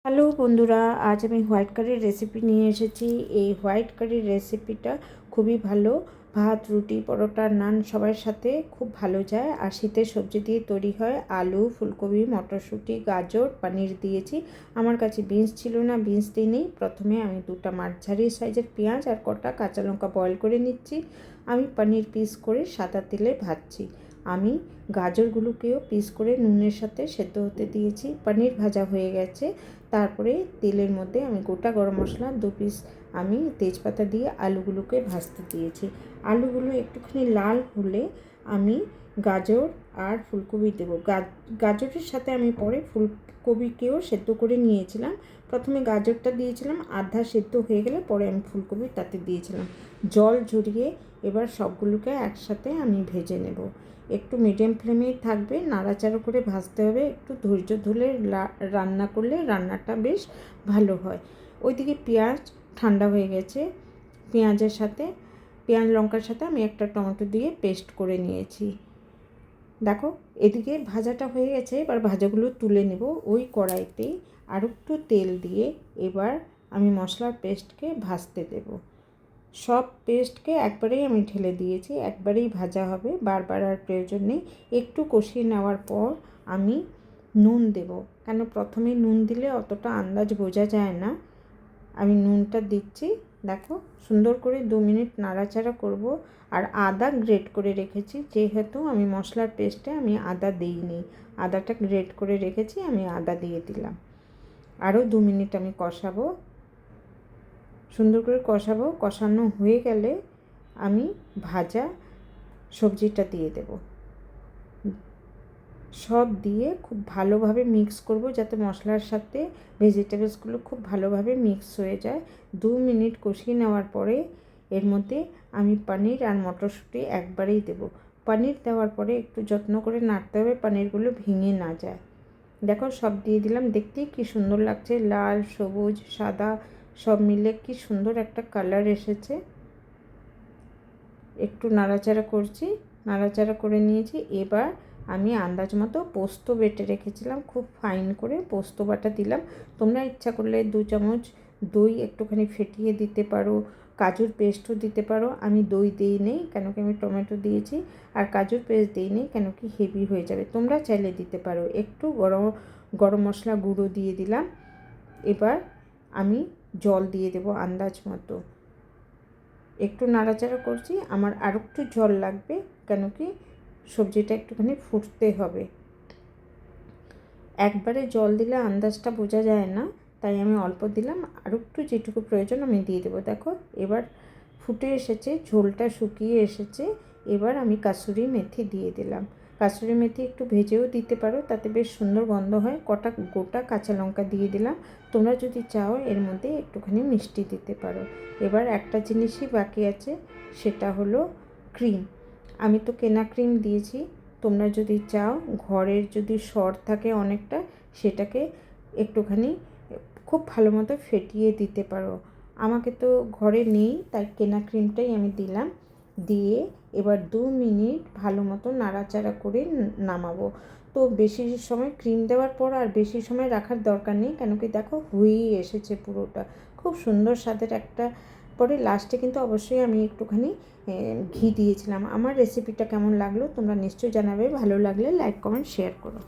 Hello বন্ধুরা, আজ আমি হোয়াইট কারির রেসিপি নিয়ে এসেছি। এই হোয়াইট কারির রেসিপিটা খুবই ভালো, ভাত, রুটি, পরোটা, নান সবার সাথে খুব ভালো যায়। আর শীতের সবজি দিয়ে তৈরি হয়। আলু, ফুলকপি, মটরশুঁটি, গাজর, পনির দিয়েছি। আমার কাছে বিনস ছিল না, বিনস দিইনি। প্রথমে আমি দুটো মাঝারি সাইজের পেঁয়াজ আর কটা কাঁচা লঙ্কা বয়েল করে নিচ্ছি। আমি পনির পিস করে সাদা তেলে ভাজছি। আমি গাজরগুলোকেও পিস করে নুনের সাথে সেদ্ধ হতে দিয়েছি। পনির ভাজা হয়ে গেছে। তারপরে তেলের মধ্যে আমি গোটা গরম মশলা 2 পিস আমি তেজপাতা দিয়ে আলুগুলোকে ভাজতে দিয়েছি। আলুগুলো একটুখানি লাল হলে আমি গাজর আর ফুলকপি দেবো। গাজরের সাথে আমি পরে ফুলকপিকেও সেদ্ধ করে নিয়েছিলাম। প্রথমে গাজরটা দিয়েছিলাম, আধা সেদ্ধ হয়ে গেলে পরে আমি ফুলকপি তাতে দিয়েছিলাম। জল ঝরিয়ে এবার সবগুলোকে একসাথে আমি ভেজে নেব। একটু মিডিয়াম ফ্লেমেই থাকবে, নাড়াচাড়া করে ভাজতে হবে। একটু ধৈর্য ধরে রান্না করলে রান্নাটা বেশ ভালো হয়। ওইদিকে পেঁয়াজ ঠান্ডা হয়ে গেছে। পেঁয়াজ লঙ্কার সাথে আমি একটা টমেটো দিয়ে পেস্ট করে নিয়েছি। দেখো, এদিকে ভাজাটা হয়ে গেছে। এবার ভাজাগুলো তুলে নেব। ওই কড়াইতেই আর একটু তেল দিয়ে এবার আমি মশলার পেস্টকে ভাজতে দেব। সব পেস্টকে একবারেই আমি ঢেলে দিয়েছি, একবারেই ভাজা হবে, বারবার আর প্রয়োজন নেই। একটু কষিয়ে নেওয়ার পর আমি নুন দেব, কেন প্রথমে নুন দিলে অতটা আন্দাজ বোঝা যায় না। আমি নুনটা দিচ্ছি। দেখো, সুন্দর করে 2 মিনিট নাড়াচাড়া করব। আর আদা গ্রেট করে রেখেছি, যেহেতু আমি মশলার পেস্টে আমি আদা দিইনি, আদাটা গ্রেট করে রেখেছি, আমি আদা দিয়ে দিলাম। আরও 2 মিনিট আমি কষাবো, সুন্দর করে কষাবো। কষানো হয়ে গেলে আমি ভাজা সবজিটা দিয়ে দেব। সব দিয়ে খুব ভালোভাবে মিক্স করব, যাতে মশলার সাথে ভেজিটেবলসগুলো খুব ভালোভাবে মিক্স হয়ে যায়। 2 মিনিট কষিয়ে নেওয়ার পরে এর মধ্যে আমি পনির আর মটরশুঁটি একবারেই দেব। পনির দেওয়ার পরে একটু যত্ন করে নাড়তে হবে, পনিরগুলো ভেঙে না যায়। দেখো, সব দিয়ে দিলাম। দেখতেই কি সুন্দর লাগছে, লাল, সবুজ, সাদা সব মিলে কি সুন্দর একটা কালার এসেছে। একটু নাড়াচাড়া করছি, নাড়াচাড়া করে নিয়েছি। এবার আমি আন্দাজ মতো পোস্ত বেটে রেখেছিলাম, খুব ফাইন করে পোস্ত বাটা দিলাম। তোমরা ইচ্ছা করলে 2 চামচ দই একটুখানি ফেটিয়ে দিতে পারো, কাজুর পেস্টও দিতে পারো। আমি দই দিই নেই, কেন কি আমি টমেটো দিয়েছি। আর কাজুর পেস্ট দিই নেই, কেন কি হেভি হয়ে যাবে। তোমরা চাইলে দিতে পারো। একটু গরম মশলা গুঁড়ো দিয়ে দিলাম। এবার আমি জল দিয়ে দেবো আন্দাজ মতো। একটু নাড়াচাড়া করছি। আমার আর একটু জল লাগবে, কেন কি সবজিটা একটুখানি ফুটতে হবে। একবারে জল দিলে আন্দাজটা বোঝা যায় না, তাই আমি অল্প দিলাম। আর একটু যেটুকু প্রয়োজন আমি দিয়ে দেবো। দেখো, এবার ফুটে এসেছে, ঝোলটা শুকিয়ে এসেছে। এবার আমি কাসুরি মেথি দিয়ে দিলাম। কাসুরি মেথি একটু ভেজেও দিতে পারো, তাতে বেশ সুন্দর গন্ধ হয়। কটা গোটা কাঁচা লঙ্কা দিয়ে দিলাম। তোমরা যদি চাও এর মধ্যে একটুখানি মিষ্টি দিতে পারো। এবার একটা জিনিসই বাকি আছে, সেটা হলো ক্রিম। আমি তো কেনা ক্রিম দিয়েছি। তোমরা যদি চাও, ঘরের যদি সর থাকে অনেকটা, সেটাকে একটুখানি খুব ভালো মতো ফেটিয়ে দিতে পারো। আমাকে তো ঘরে নেই, তাই কেনা ক্রিমটাই আমি দিলাম। দিয়ে এবার 2 মিনিট ভালো মতো নাড়াচাড়া করে নামাবো। তো বেশি সময় ক্রিম দেওয়ার পর আর বেশি সময় রাখার দরকার নেই, কেন কি দেখো হয়েই এসেছে পুরোটা। খুব সুন্দর স্বাদের একটা। পরে লাস্টে কিন্তু অবশ্যই আমি একটুখানি ঘি দিয়েছিলাম। আমার রেসিপিটা কেমন লাগলো তোমরা নিশ্চয়ই জানাবে। ভালো লাগলে লাইক, কমেন্ট, শেয়ার করো।